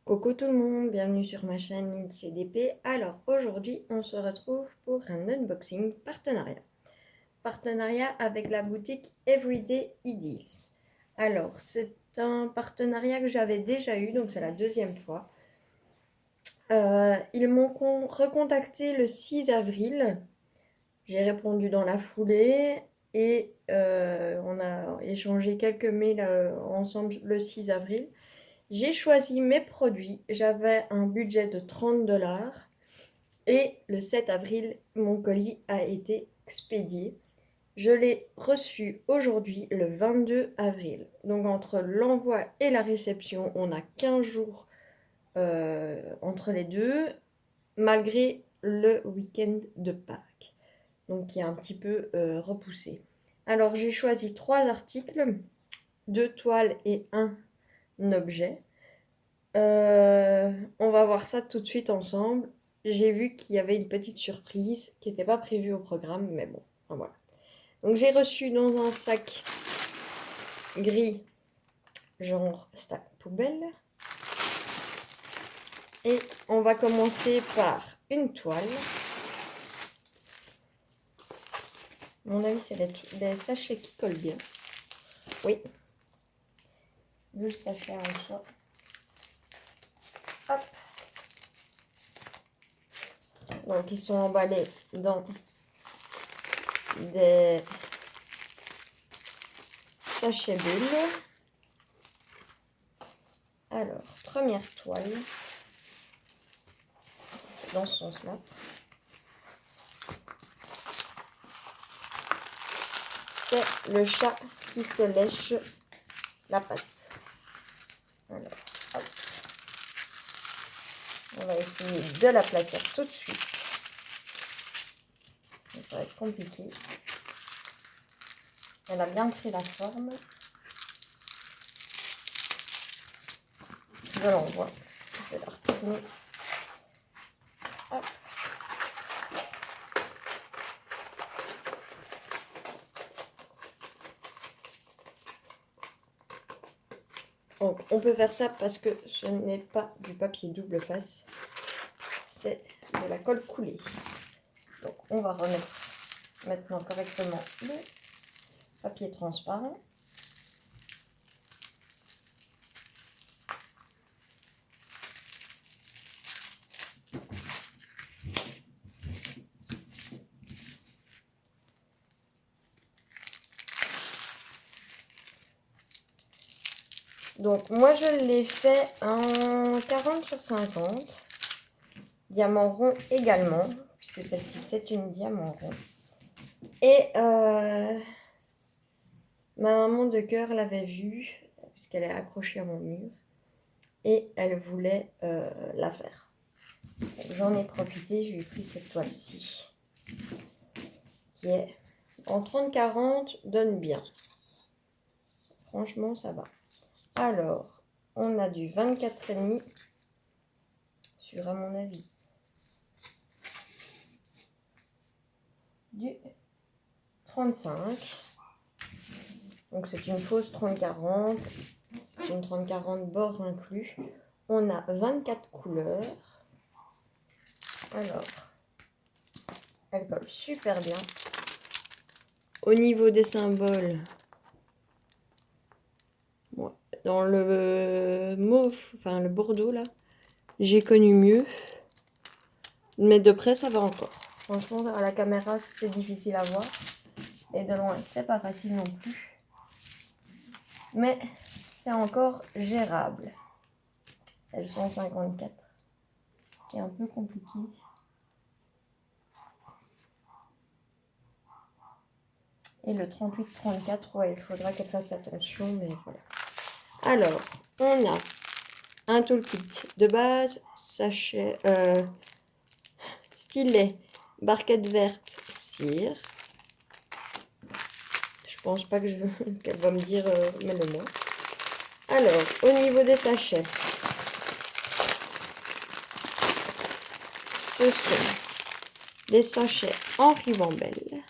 Coucou tout le monde, bienvenue sur ma chaîne CDP. Alors aujourd'hui, on se retrouve pour un unboxing partenariat. Partenariat avec la boutique Everyday Ideals. Alors, c'est un partenariat que j'avais déjà eu, donc c'est la deuxième fois. Ils m'ont recontacté le 6 avril. J'ai répondu dans la foulée et on a échangé quelques mails ensemble le 6 avril. J'ai choisi mes produits, j'avais un budget de 30 $ et le 7 avril, mon colis a été expédié. Je l'ai reçu aujourd'hui, le 22 avril. Donc entre l'envoi et la réception, on a 15 jours entre les deux, malgré le week-end de Pâques, donc qui est un petit peu repoussé. Alors j'ai choisi 3 articles, 2 toiles et un objet. On va voir ça tout de suite ensemble. J'ai vu qu'il y avait une petite surprise qui n'était pas prévue au programme, mais bon, enfin, voilà. Donc j'ai reçu dans un sac gris, genre sac poubelle. Et on va commencer par une toile. À mon avis, c'est les sachets qui collent bien. Oui. Le sachet en soi. Hop. Donc ils sont emballés dans des sachets bulles. Alors, première toile. C'est dans ce sens-là. C'est le chat qui se lèche la patte. Alors, hop. On va essayer de l'aplatir tout de suite. Ça va être compliqué. Elle a bien pris la forme. Je l'envoie. Je vais la retourner. Hop. Donc, on peut faire ça parce que ce n'est pas du papier double face. C'est de la colle coulée. Donc, on va remettre maintenant correctement le papier transparent. Donc moi je l'ai fait en 40 sur 50. Diamant rond également, puisque celle-ci c'est une diamant rond. Et ma maman de cœur l'avait vue, puisqu'elle est accrochée à mon mur. Et elle voulait la faire. J'en ai profité, je lui ai pris cette toile-ci. Qui est en 30-40, donne bien. Franchement ça va. Alors, on a du 24,5 sur, à mon avis, du 35. Donc, c'est une fausse 30-40. C'est une 30-40 bord inclus. On a 24 couleurs. Alors, elle colle super bien. Au niveau des symboles, dans le mauve, enfin le bordeaux là, j'ai connu mieux. Mais de près, ça va encore. Franchement, à la caméra, c'est difficile à voir. Et de loin, c'est pas facile non plus. Mais c'est encore gérable. C'est le 154 qui est un peu compliqué. Et le 38-34, ouais, il faudra qu'elle fasse attention, mais voilà. Alors, on a un toolkit de base, sachet, stylet, barquette verte, cire. Je pense pas que qu'elle va me dire, mets-le moi. Alors, au niveau des sachets, ce sont des sachets en ribambelle.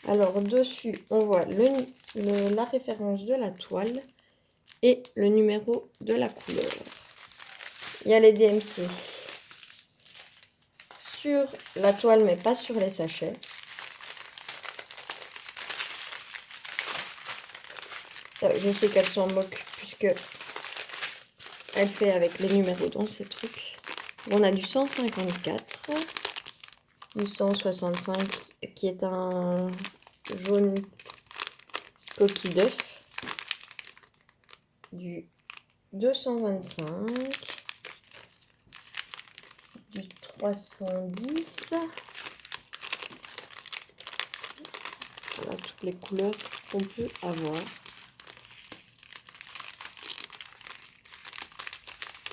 Alors, dessus, on voit la référence de la toile et le numéro de la couleur. Il y a les DMC sur la toile, mais pas sur les sachets. Ça, je sais qu'elle s'en moque puisque elle fait avec les numéros dans ces trucs. On a du 154, du 165 qui est un jaune coquille d'œuf, du 225, du 310. Voilà toutes les couleurs qu'on peut avoir.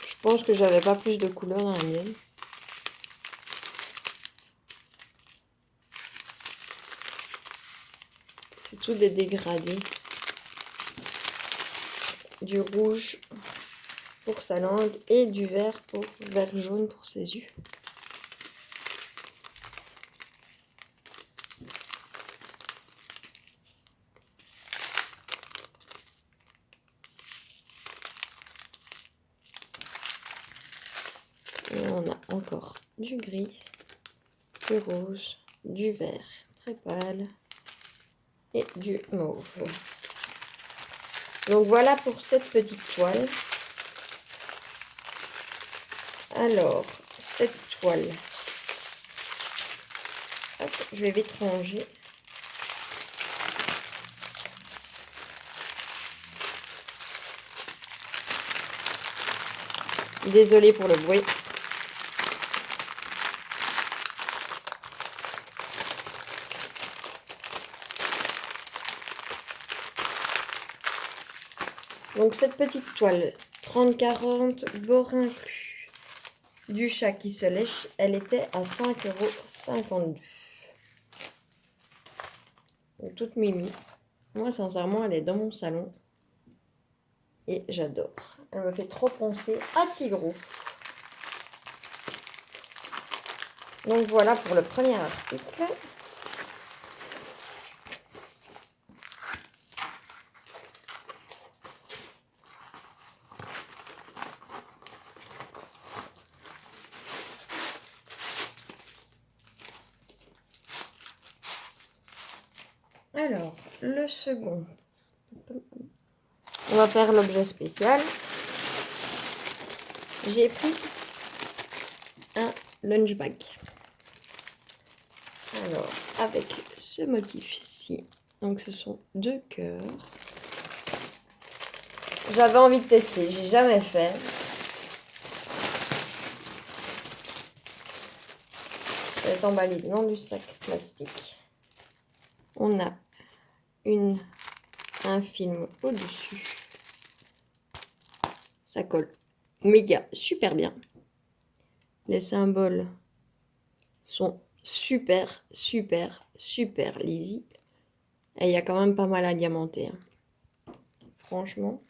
Je pense que j'avais pas plus de couleurs dans la mienne. C'est tout des dégradés. Du rouge pour sa langue et du vert jaune pour ses yeux. Et on a encore du gris, du rose, du vert très pâle et du mauve. Donc voilà pour cette petite toile. Alors, cette toile, hop, je vais vite ranger. Désolée pour le bruit. Donc cette petite toile 30-40 bord inclus du chat qui se lèche, elle était à 5,52 €. Donc toute mimi. Moi sincèrement elle est dans mon salon et j'adore. Elle me fait trop penser à Tigrou. Donc voilà pour le premier article. Alors, le second. On va faire l'objet spécial. J'ai pris un lunch bag. Alors, avec ce motif-ci. Donc, ce sont 2 cœurs. J'avais envie de tester, j'ai jamais fait. Ça va être emballé dans du sac plastique. On a un film au-dessus. Ça colle méga super bien. Les symboles sont super lisibles. Et il y a quand même pas mal à diamanter. Hein. Franchement.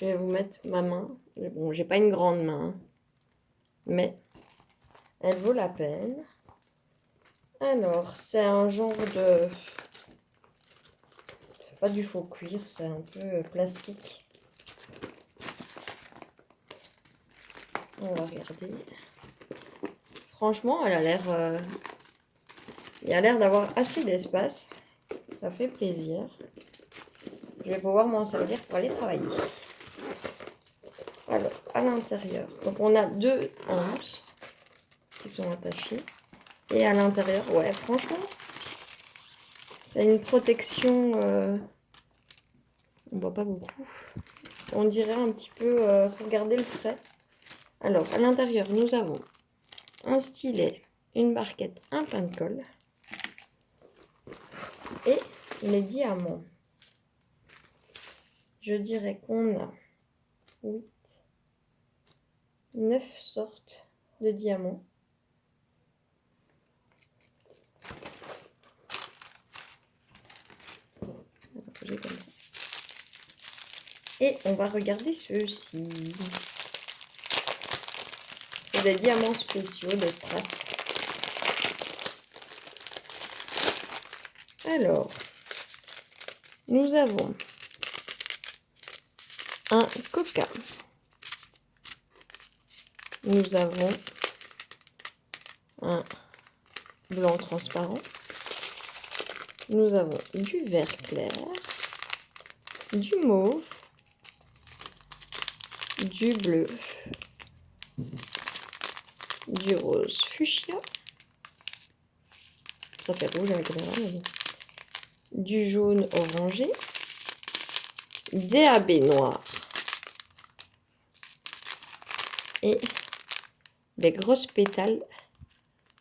Je vais vous mettre ma main. Bon, j'ai pas une grande main. Hein, mais elle vaut la peine. Alors, c'est un genre de... pas du faux cuir, c'est un peu plastique. On va regarder. Franchement, elle a l'air... il y a l'air d'avoir assez d'espace. Ça fait plaisir. Je vais pouvoir m'en servir pour aller travailler. Alors, à l'intérieur. Donc, on a 2 anses qui sont attachées. Et à l'intérieur, ouais, franchement, c'est une protection... on voit pas beaucoup. On dirait un petit peu... faut regarder le trait. Alors, à l'intérieur, nous avons un stylet, une barquette, un pain de colle et les diamants. Je dirais qu'on a 8, 9 sortes de diamants. Comme ça. Et on va regarder ceux-ci. C'est des diamants spéciaux de strass. Alors, nous avons un coca. Nous avons un blanc transparent. Nous avons du vert clair, du mauve, du bleu, du rose fuchsia. Ça fait rouge avec la caméra, mais bon. Du jaune orangé, DAB noir et des grosses pétales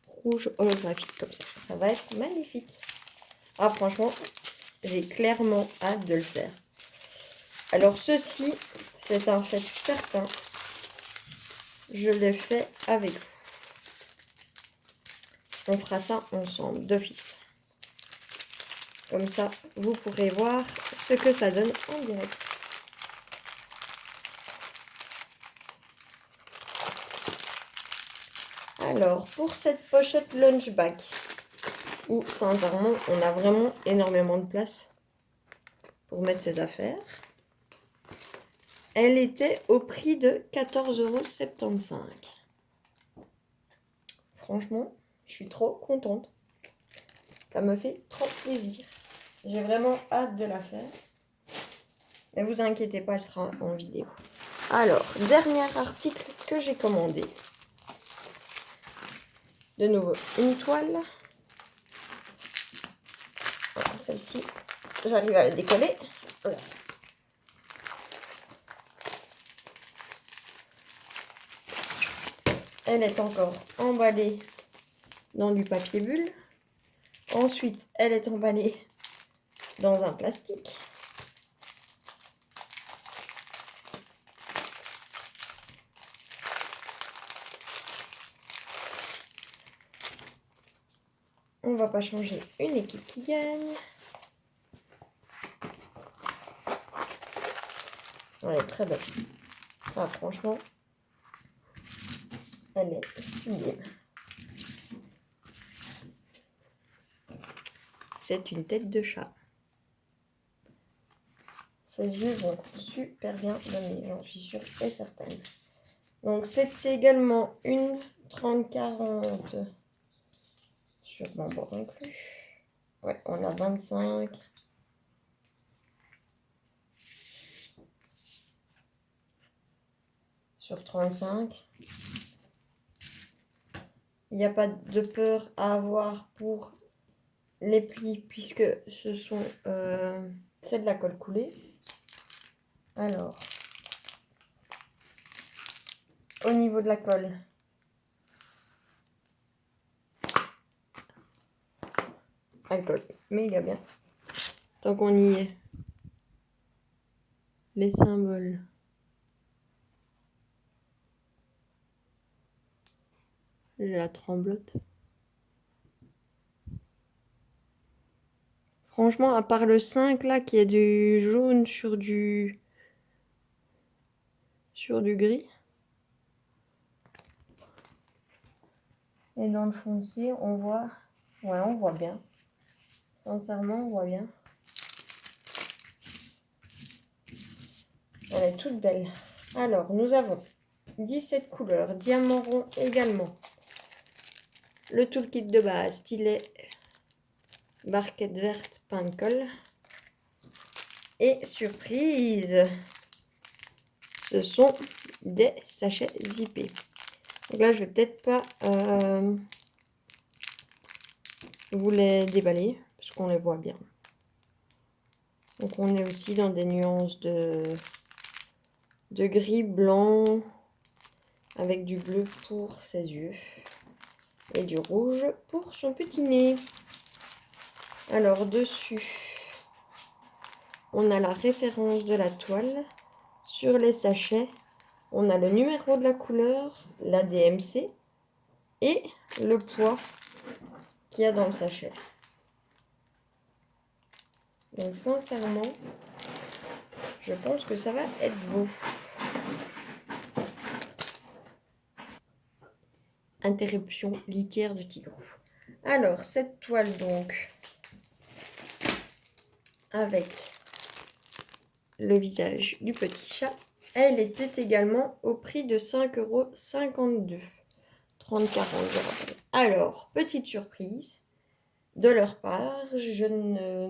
rouges holographiques comme ça. Ça va être magnifique. Ah franchement, j'ai clairement hâte de le faire. Alors ceci, c'est un fait certain. Je le fais avec vous. On fera ça ensemble, d'office. Comme ça, vous pourrez voir ce que ça donne en direct. Alors, pour cette pochette lunch bag, où sincèrement, on a vraiment énormément de place pour mettre ses affaires. Elle était au prix de 14,75 €. Franchement, je suis trop contente. Ça me fait trop plaisir. J'ai vraiment hâte de la faire. Mais vous inquiétez pas, elle sera en vidéo. Alors, dernier article que j'ai commandé. De nouveau, une toile. Voilà, celle-ci, j'arrive à la décoller. Voilà. Elle est encore emballée dans du papier bulle. Ensuite, elle est emballée dans un plastique. On ne va pas changer une équipe qui gagne. Elle est très belle. Ah, franchement, elle est sublime. C'est une tête de chat. Ses yeux vont super bien donner, j'en suis sûre et certaine. Donc, c'est également une 30-40 sur mon bord inclus. Ouais, on a 25. Sur 35. Il n'y a pas de peur à avoir pour les plis puisque ce sont c'est de la colle coulée. Alors, au niveau de la colle, elle colle méga bien. Tant qu'on y est, les symboles. J'ai la tremblote. Franchement, à part le 5 là qui est du jaune sur du gris. Et dans le foncé, on voit, ouais, on voit bien. Sincèrement, on voit bien. Elle est toute belle. Alors, nous avons 17 couleurs, diamant rond également. Le toolkit de base, stylet, barquette verte, pain de colle. Et surprise, ce sont des sachets zippés. Donc là, je vais peut-être pas vous les déballer, parce qu'on les voit bien. Donc on est aussi dans des nuances de gris, blanc, avec du bleu pour ses yeux. Et du rouge pour son petit nez. Alors dessus, on a la référence de la toile. Sur les sachets, on a le numéro de la couleur, la DMC et le poids qu'il y a dans le sachet. Donc sincèrement, je pense que ça va être beau. Interruption litière de Tigrou. Alors, cette toile donc, avec le visage du petit chat. Elle était également au prix de 5,52 €. 30-40, je rappelle. Alors, petite surprise de leur part, je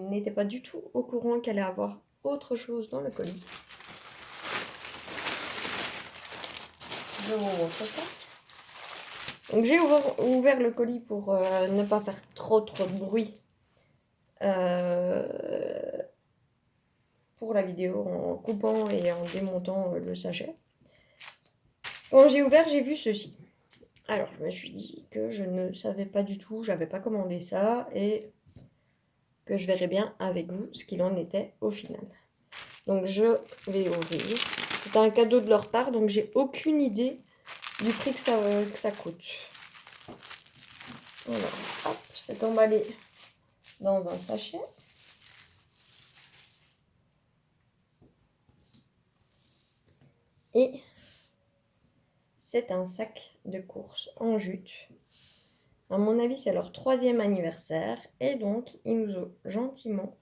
n'étais pas du tout au courant qu'elle allait avoir autre chose dans le colis. Je vous montre ça. Donc j'ai ouvert le colis pour ne pas faire trop de bruit pour la vidéo en coupant et en démontant le sachet. Quand j'ai ouvert, j'ai vu ceci. Alors je me suis dit que je ne savais pas du tout, j'avais pas commandé ça et que je verrais bien avec vous ce qu'il en était au final. Donc je vais ouvrir. C'est un cadeau de leur part, donc j'ai aucune idée du prix que ça coûte. Voilà, hop, c'est emballé dans un sachet. Et c'est un sac de course en jute. À mon avis, c'est leur 3e anniversaire. Et donc, ils nous ont gentiment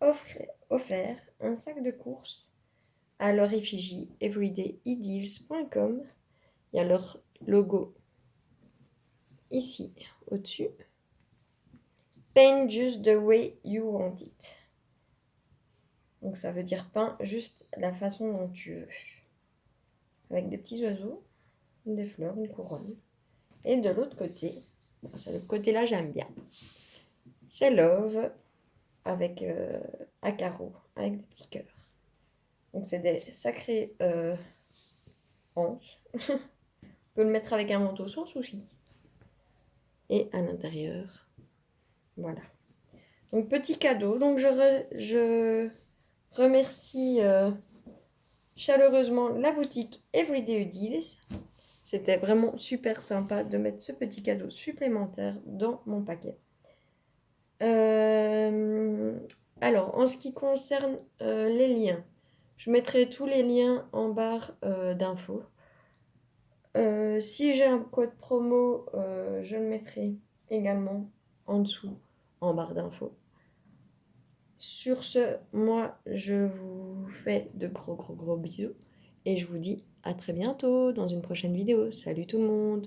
offert un sac de course à leur effigie everydayedills.com. Il y a leur logo ici au-dessus. Paint just the way you want it. Donc ça veut dire peint juste la façon dont tu veux. Avec des petits oiseaux, des fleurs, une couronne. Et de l'autre côté, c'est le côté-là j'aime bien. C'est Love avec à carreaux, avec des petits cœurs. Donc c'est des sacrés hanches. On peut le mettre avec un manteau sans souci. Et à l'intérieur, voilà. Donc petit cadeau. Donc je remercie chaleureusement la boutique Everyday Deals. C'était vraiment super sympa de mettre ce petit cadeau supplémentaire dans mon paquet. Alors, en ce qui concerne les liens, je mettrai tous les liens en barre d'infos. Si j'ai un code promo, je le mettrai également en dessous en barre d'infos. Sur ce, moi, je vous fais de gros bisous et je vous dis à très bientôt dans une prochaine vidéo. Salut tout le monde!